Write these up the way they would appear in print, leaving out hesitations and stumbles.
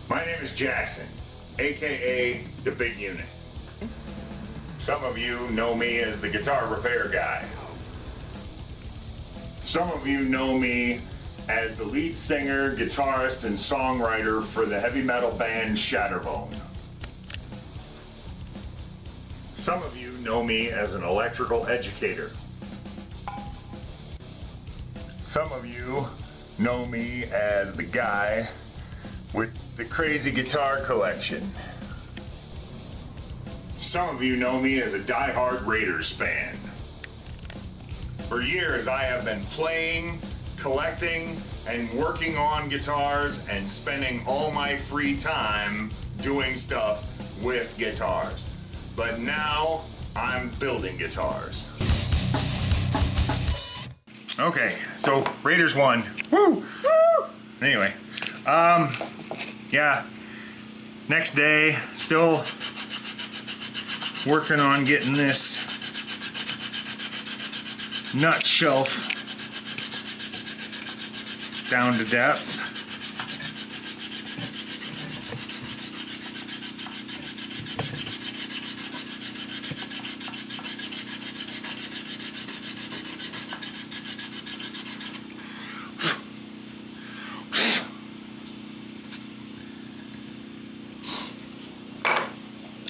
My name is Jackson, aka the Big Unit. Some of you know me as the guitar repair guy. Some of you know me as the lead singer, guitarist, and songwriter for the heavy metal band Shatterbone. Some of you know me as an electrical educator. Some of you know me as the guy with the crazy guitar collection. Some of you know me as a die-hard Raiders fan. For years, I have been playing, collecting, and working on guitars and spending all my free time doing stuff with guitars. But now, I'm building guitars. Okay, so Raiders won. Woo! Woo! Anyway, yeah. Next day, still working on getting this nut shelf down to depth.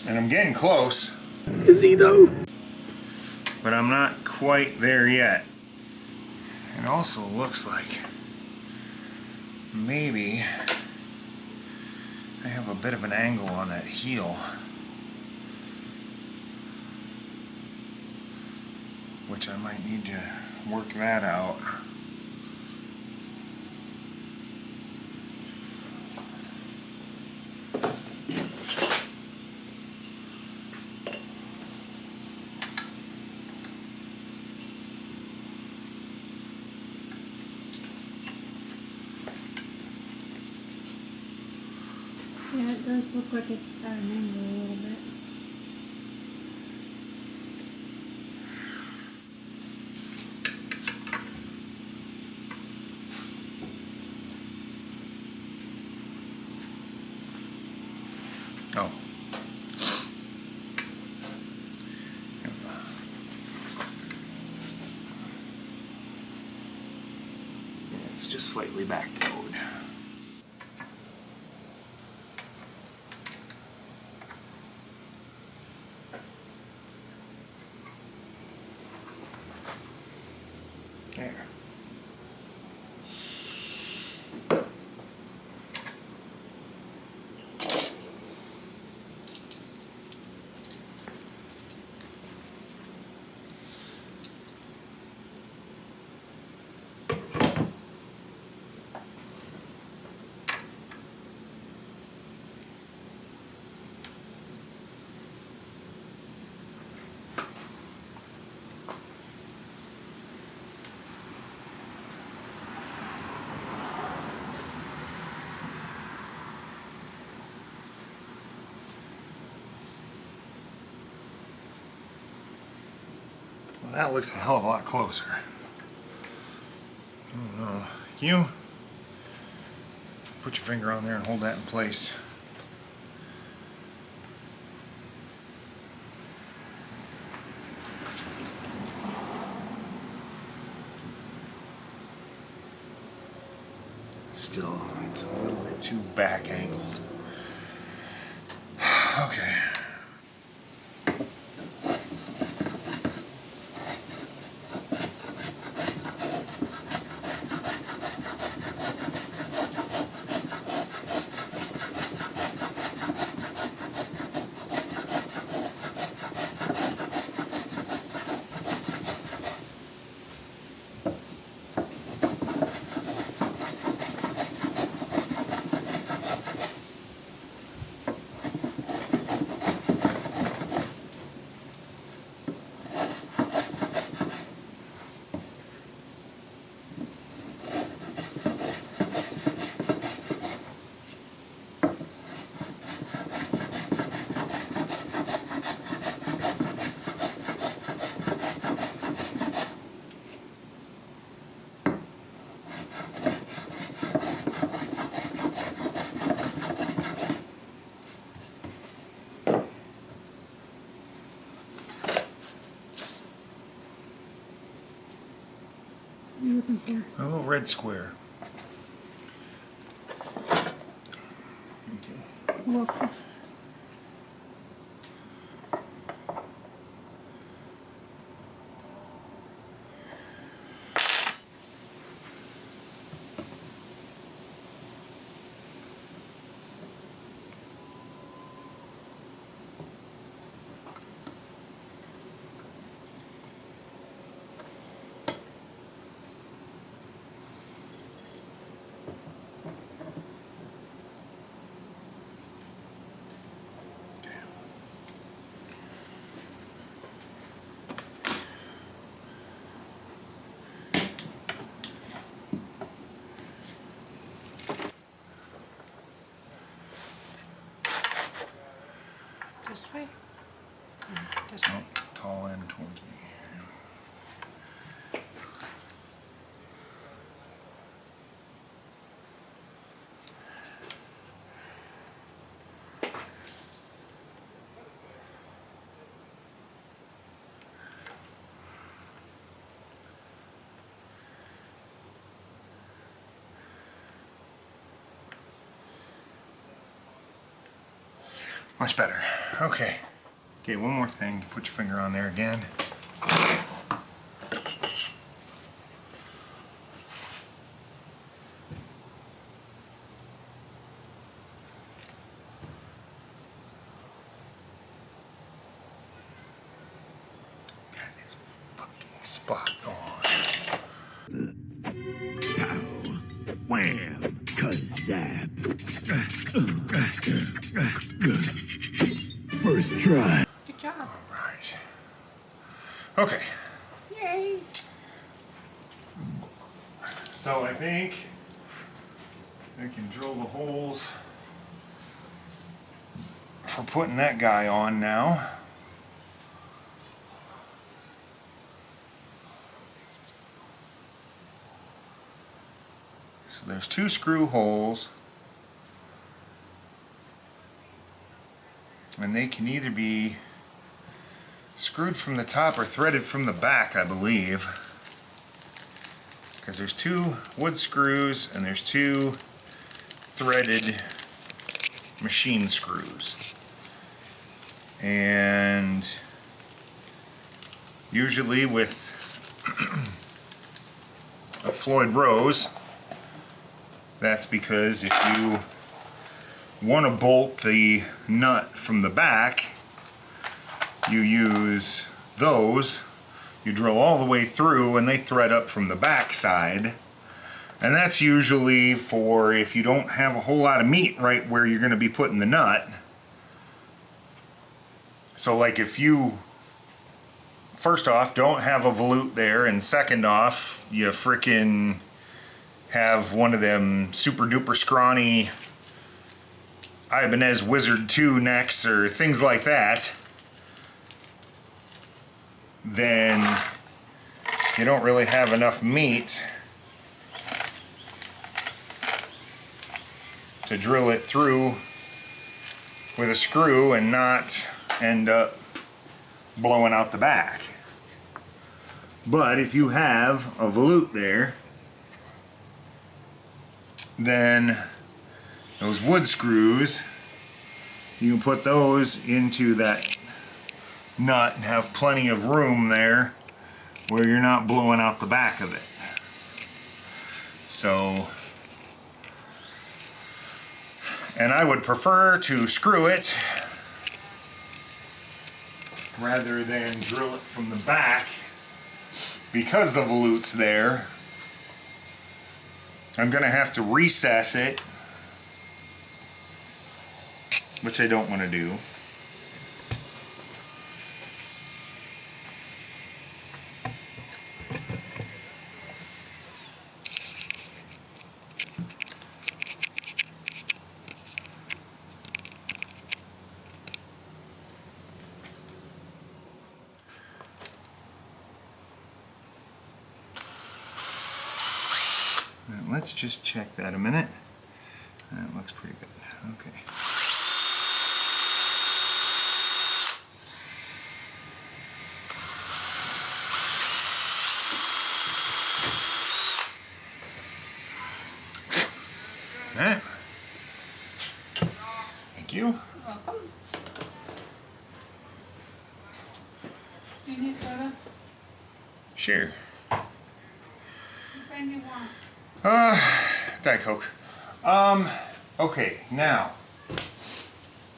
And I'm getting close. Is he though? But I'm not quite there yet. It also looks like maybe I have a bit of an angle on that heel, which I might need to work that out. Yeah, it does look like it's at an angle a little bit. Oh. It's just slightly backbowed. There. Well, that looks a hell of a lot closer. I don't know. You put your finger on there and hold that in place. Still, it's a little bit too back angled. Okay. red square. Look. This way? This way. Oh, tall end towards me. Much better. Okay. Okay, one more thing. Put your finger on there again. That is fucking spot on. Pow, wham, kazap. First try. Good job. Right. Okay. Yay. So I think I can drill the holes for putting that guy on now. So there's 2 screw holes, and they can either be screwed from the top or threaded from the back, I believe, because there's 2 wood screws and there's 2 threaded machine screws. And usually with a Floyd Rose, that's because if you want to bolt the nut from the back, you use those. You drill all the way through and they thread up from the back side. And that's usually for if you don't have a whole lot of meat right where you're going to be putting the nut. So like if you, first off, don't have a volute there, and second off, you frickin' have one of them super duper scrawny Ibanez Wizard 2 necks or things like that, then you don't really have enough meat to drill it through with a screw and not end up blowing out the back. But if you have a volute there, then those wood screws, you can put those into that nut and have plenty of room there where you're not blowing out the back of it. So, and I would prefer to screw it rather than drill it from the back, because the volute's there. I'm gonna have to recess it, which I don't want to do. Now, let's just check that a minute. That looks pretty good. Okay. you. Welcome. You need soda? Sure. What kind do you want? Diet Coke. Okay, now.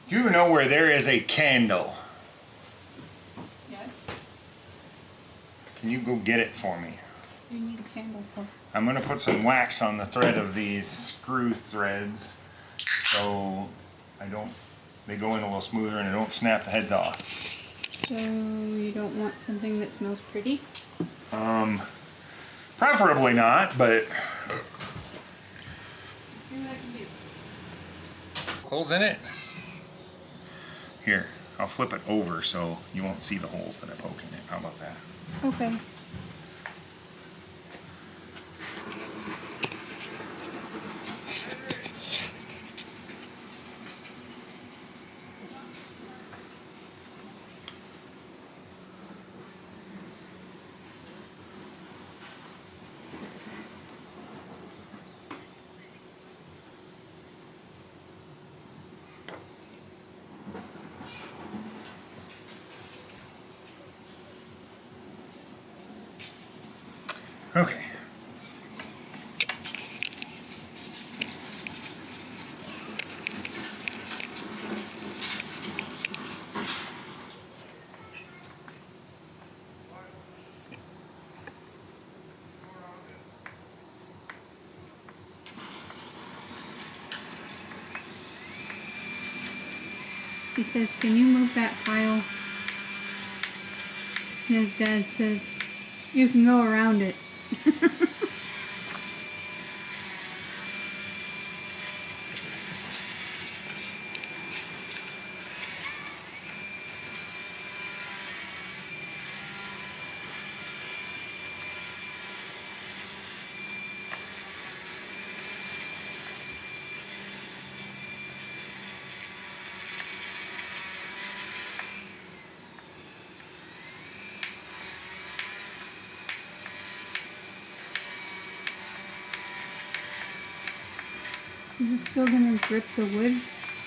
Do you know where there is a candle? Yes. Can you go get it for me? You need a candle for. I'm gonna put some wax on the thread of these screw threads so they go in a little smoother and I don't snap the heads off. So you don't want something that smells pretty? Preferably not, but Maybe I can do. holes in it? Here, I'll flip it over so you won't see the holes that I poke in it. How about that? Okay. Okay. He says, can you move that pile? His dad says, you can go around it. Is it still gonna grip the wood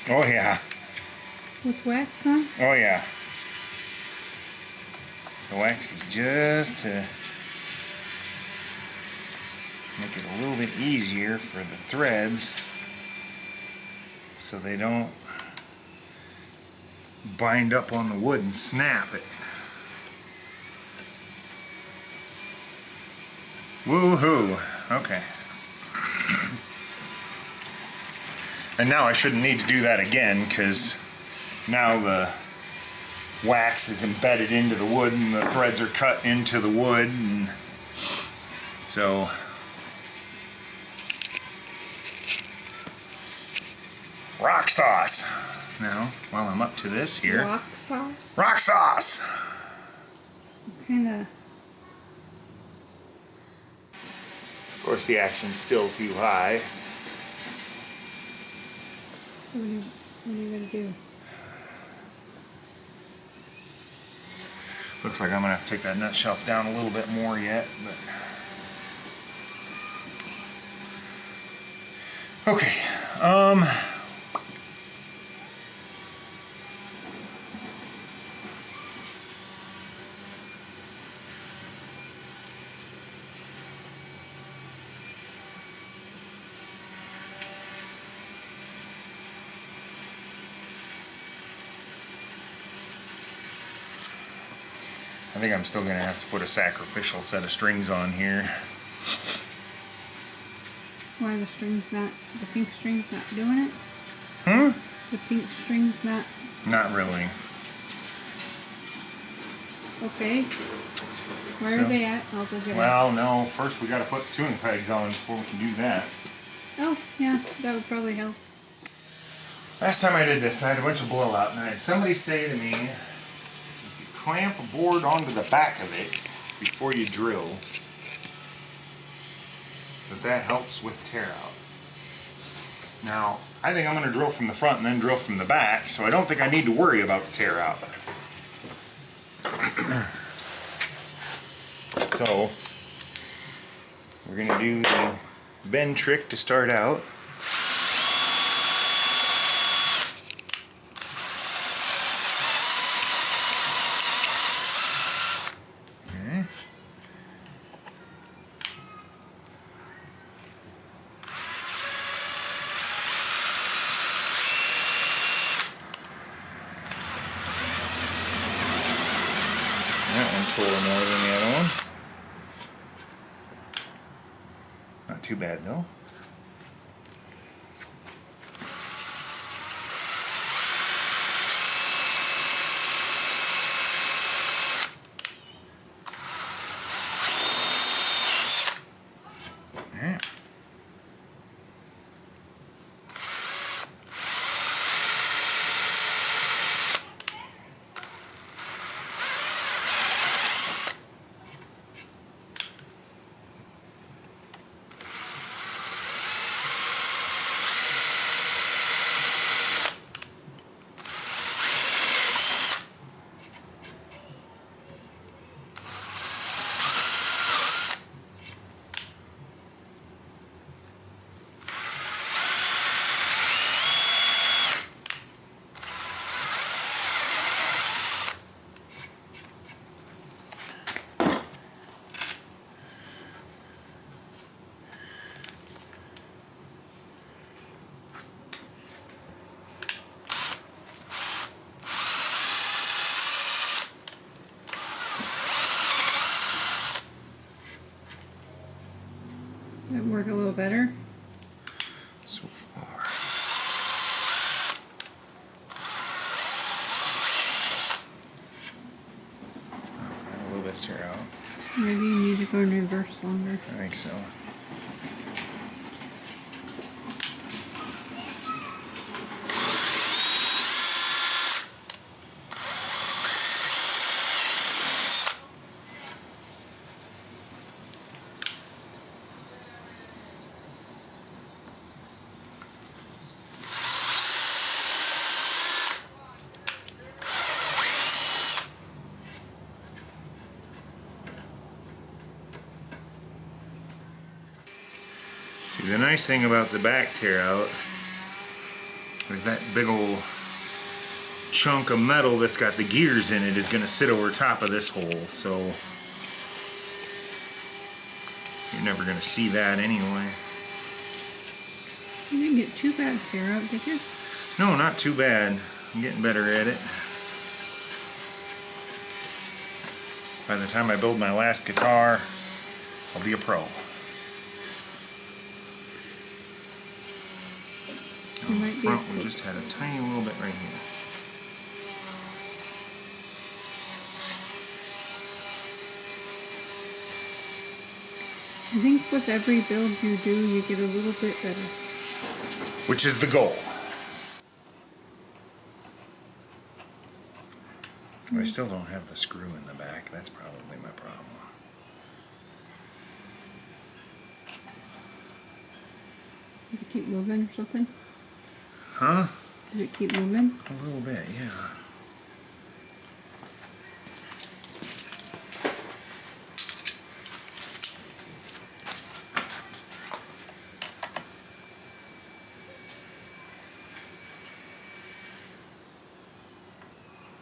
Oh yeah. with wax on? Oh yeah. The wax is just to make it a little bit easier for the threads so they don't bind up on the wood and snap it. Woohoo! Okay. And now I shouldn't need to do that again because now the wax is embedded into the wood and the threads are cut into the wood, and so rock sauce. Now, while I'm up to this here, Rock sauce? rock sauce. Kinda. Of course, the action's still too high. So what are you gonna do? Looks like I'm gonna have to take that nut shelf down a little bit more yet, but okay. I think I'm still gonna have to put a sacrificial set of strings on here. Why the pink string's not doing it? Hmm? The pink string's not, Not really. okay. Where So- are they at? I'll go get them. Well, no, first we gotta put the tuning pegs on before we can do that. Oh, yeah, that would probably help. Last time I did this, I had a bunch of blowout, and I had somebody say to me, if you clamp a board onto the back of it before you drill, that helps with tear out. Now, I think I'm going to drill from the front and then drill from the back, so I don't think I need to worry about the tear out. So, we're going to do the bend trick to start out. tore more than the other one. Not too bad though. Yeah. That work a little better. So far. A little bit of tear out. Maybe you need to go in reverse longer. I think so. See, the nice thing about the back tear out is that big old chunk of metal that's got the gears in it is going to sit over top of this hole, so you're never going to see that anyway. You didn't get too bad tear out, did you? No, not too bad. I'm getting better at it. By the time I build my last guitar, I'll be a pro. You The might be front one just had a tiny little bit right here. I think with every build you do, you get a little bit better. Which is the goal. But I still don't have the screw in the back. That's probably my problem. Does it keep moving or something? Huh? Does it keep moving? A little bit, yeah.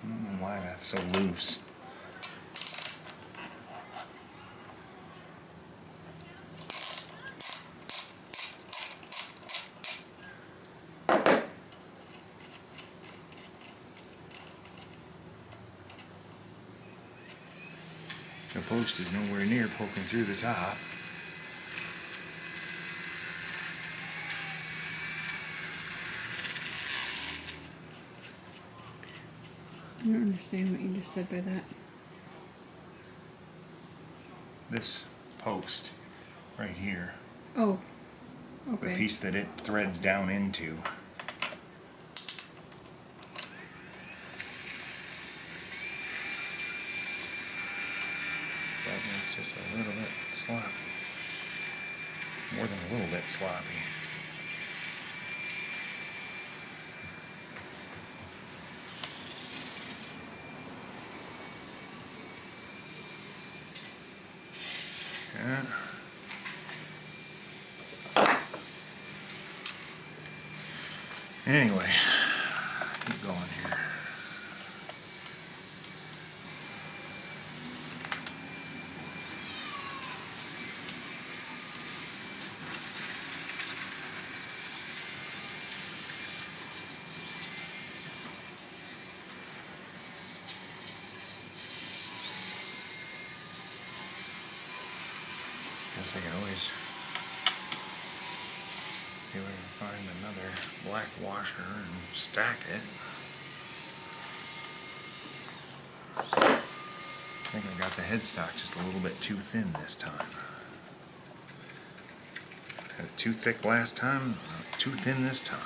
I don't know why that's so loose. The post is nowhere near poking through the top. I don't understand what you just said by that. This post right here, Oh, the okay. piece that it threads down into. But it's just a little bit sloppy. More than a little bit sloppy. Yeah. Anyway, keep going here. guess I can always see if I can find another black washer and stack it. I think I got the headstock just a little bit too thin this time. Had it too thick last time, too thin this time.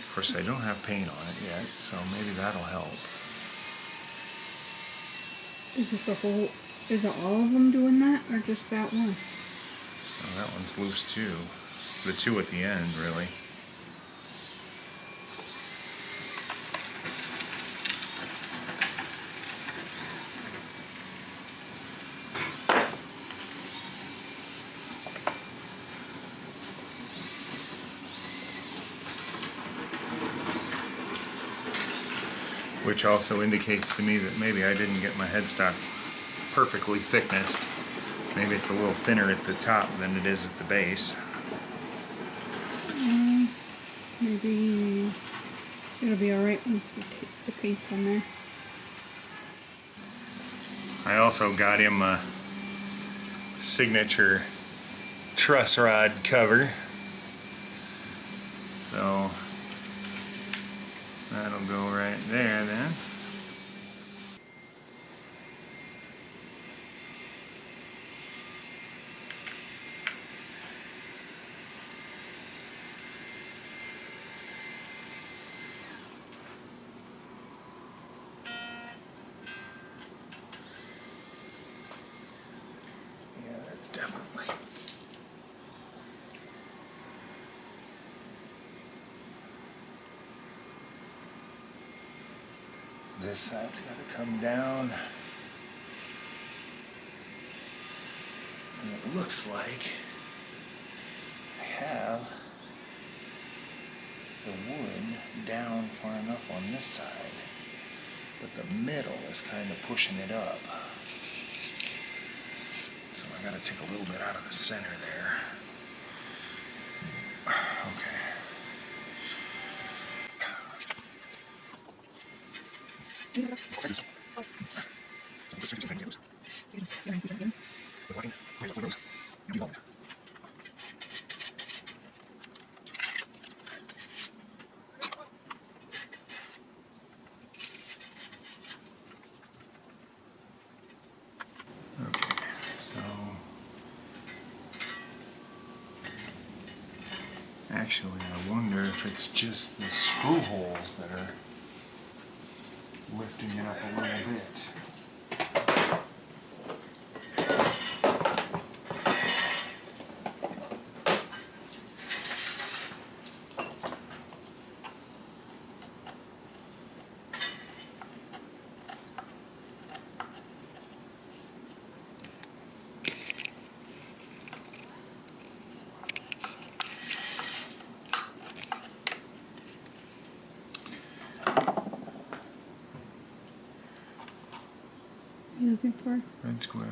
Of course, I don't have paint on it yet, so maybe that'll help. Is it all of them doing that, or just that one? Oh, that one's loose too. The two at the end, really. Which also indicates to me that maybe I didn't get my headstock perfectly thicknessed. Maybe it's a little thinner at the top than it is at the base. Maybe it'll be alright once the paint's on there. I also got him a signature truss rod cover. So that'll go right there then. Yeah, that's definitely. This side's got to come down. And it looks like I have the wood down far enough on this side, but the middle is kind of pushing it up. So I got to take a little bit out of the center there. Okay. Okay, so actually I wonder if it's just the screw holes that are lifting it up a little bit. You looking for? Red square.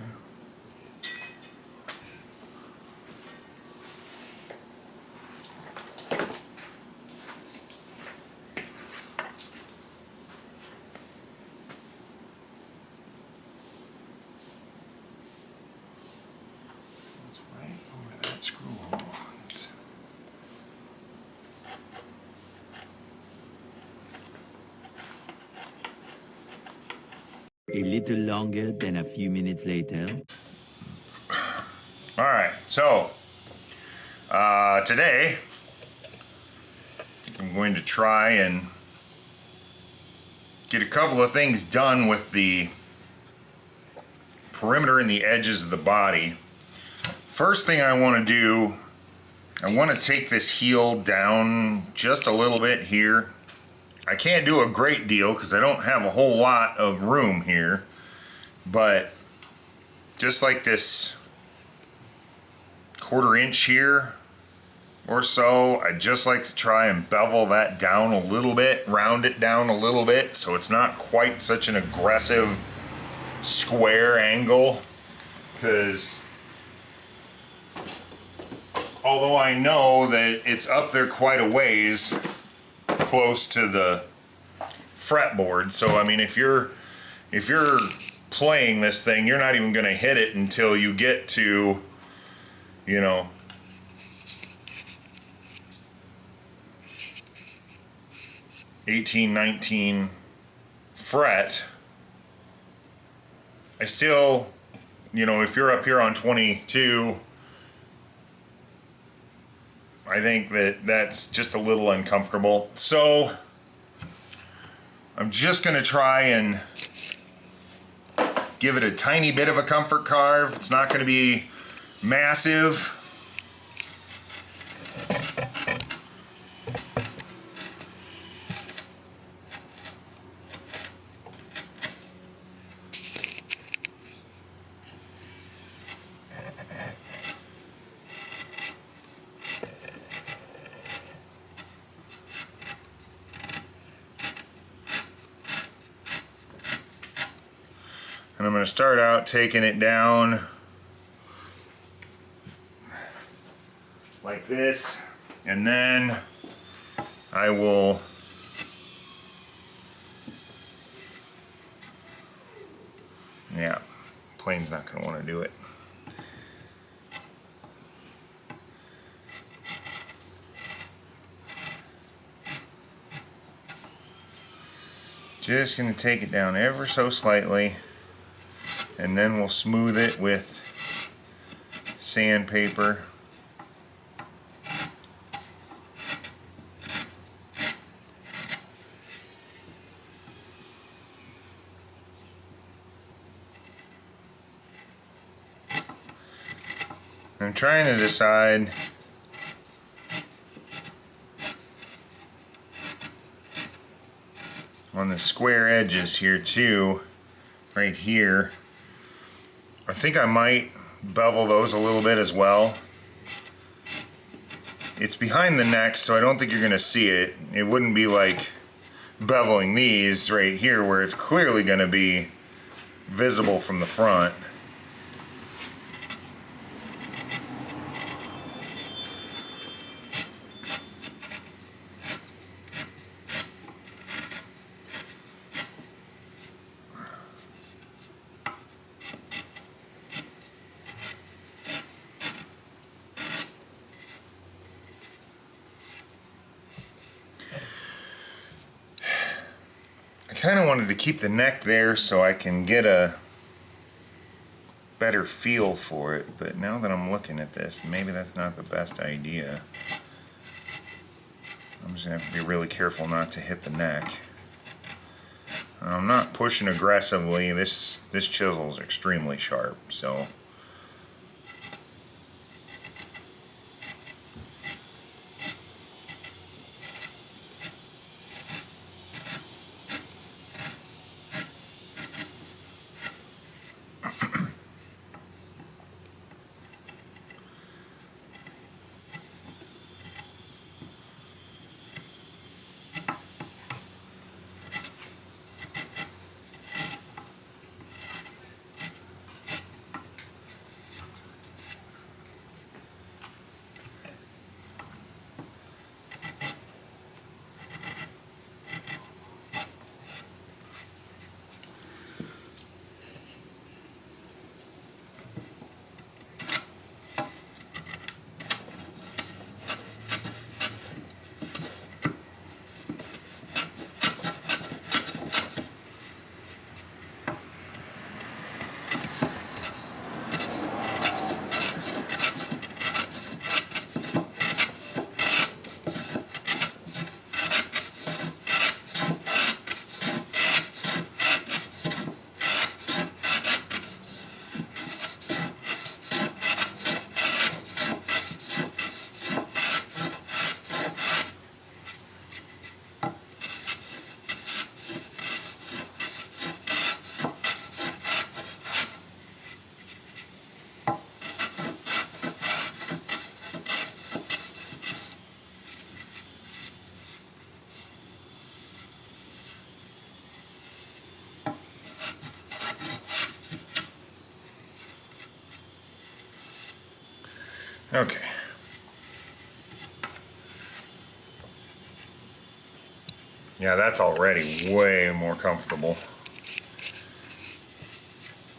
It's right over that screw hole. A little longer than a few minutes later. All right, so today I'm going to try and get a couple of things done with the perimeter and the edges of the body. First thing I want to do, I want to take this heel down just a little bit here. I can't do a great deal because I don't have a whole lot of room here, but just like this 1/4 inch here or so, I just like to try and bevel that down a little bit, round it down a little bit so it's not quite such an aggressive square angle, because although I know that it's up there quite a ways close to the fretboard, so I mean if you're if you're playing this thing, you're not even going to hit it until you get to, you know, 18, 19 fret. I still, you know, if you're up here on 22, I think that's just a little uncomfortable. So I'm just going to try and give it a tiny bit of a comfort carve. It's not going to be massive. And I'm going to start out taking it down like this, and then I will plane's not going to want to do it. Just going to take it down ever so slightly, and then we'll smooth it with sandpaper. I'm trying to decide on the square edges here too, right here. I think I might bevel those a little bit as well. It's behind the neck, so I don't think you're going to see it. It wouldn't be like beveling these right here where it's clearly going to be visible from the front. I kind of wanted to keep the neck there so I can get a better feel for it, but now that I'm looking at this, maybe that's not the best idea. I'm just going to have to be really careful not to hit the neck. I'm not pushing aggressively. This chisel is extremely sharp, so okay. Yeah, that's already way more comfortable.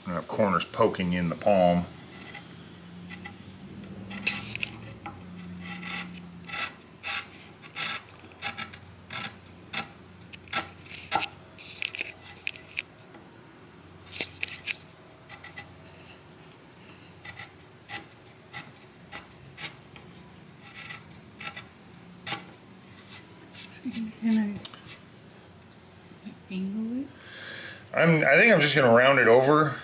I have corners poking in the palm. Can I angle it? I think I'm just gonna round it over.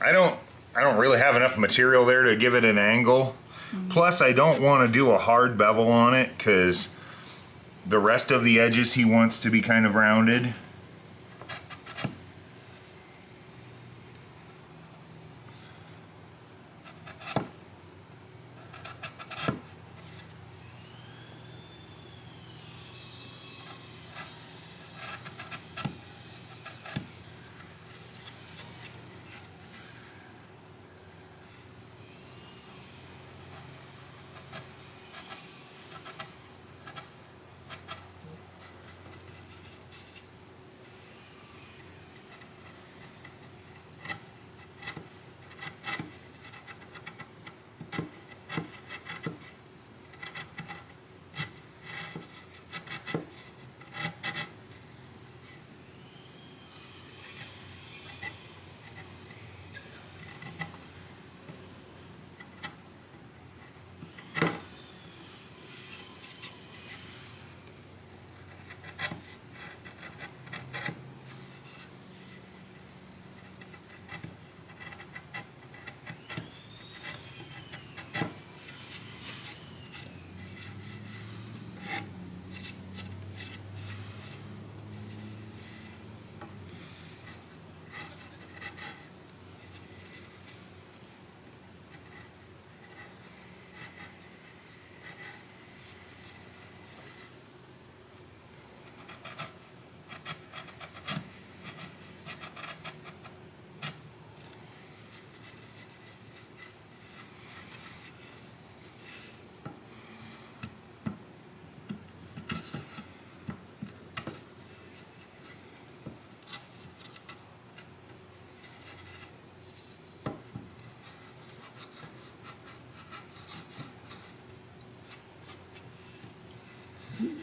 I don't really have enough material there to give it an angle. Plus I don't want to do a hard bevel on it because the rest of the edges he wants to be kind of rounded.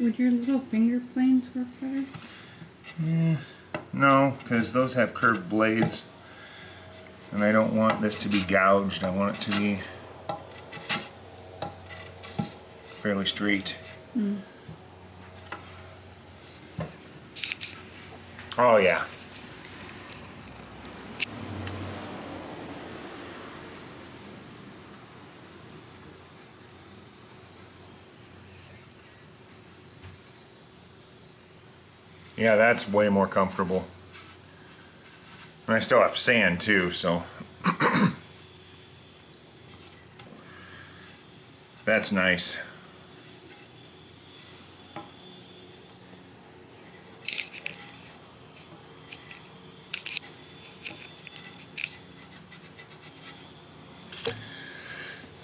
Would your little finger planes work better? No, because those have curved blades. And I don't want this to be gouged. I want it to be fairly straight. Oh yeah. Yeah, that's way more comfortable. And I still have sand too, so that's nice.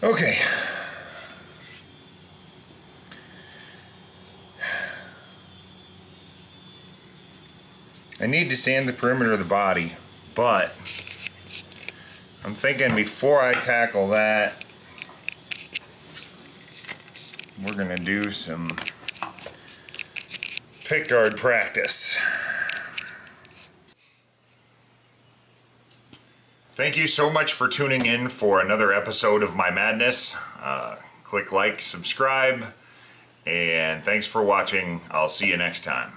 Okay. I need to sand the perimeter of the body, but I'm thinking before I tackle that, we're gonna do some pickguard practice. Thank you so much for tuning in for another episode of my madness. Click like, subscribe, and thanks for watching. I'll see you next time.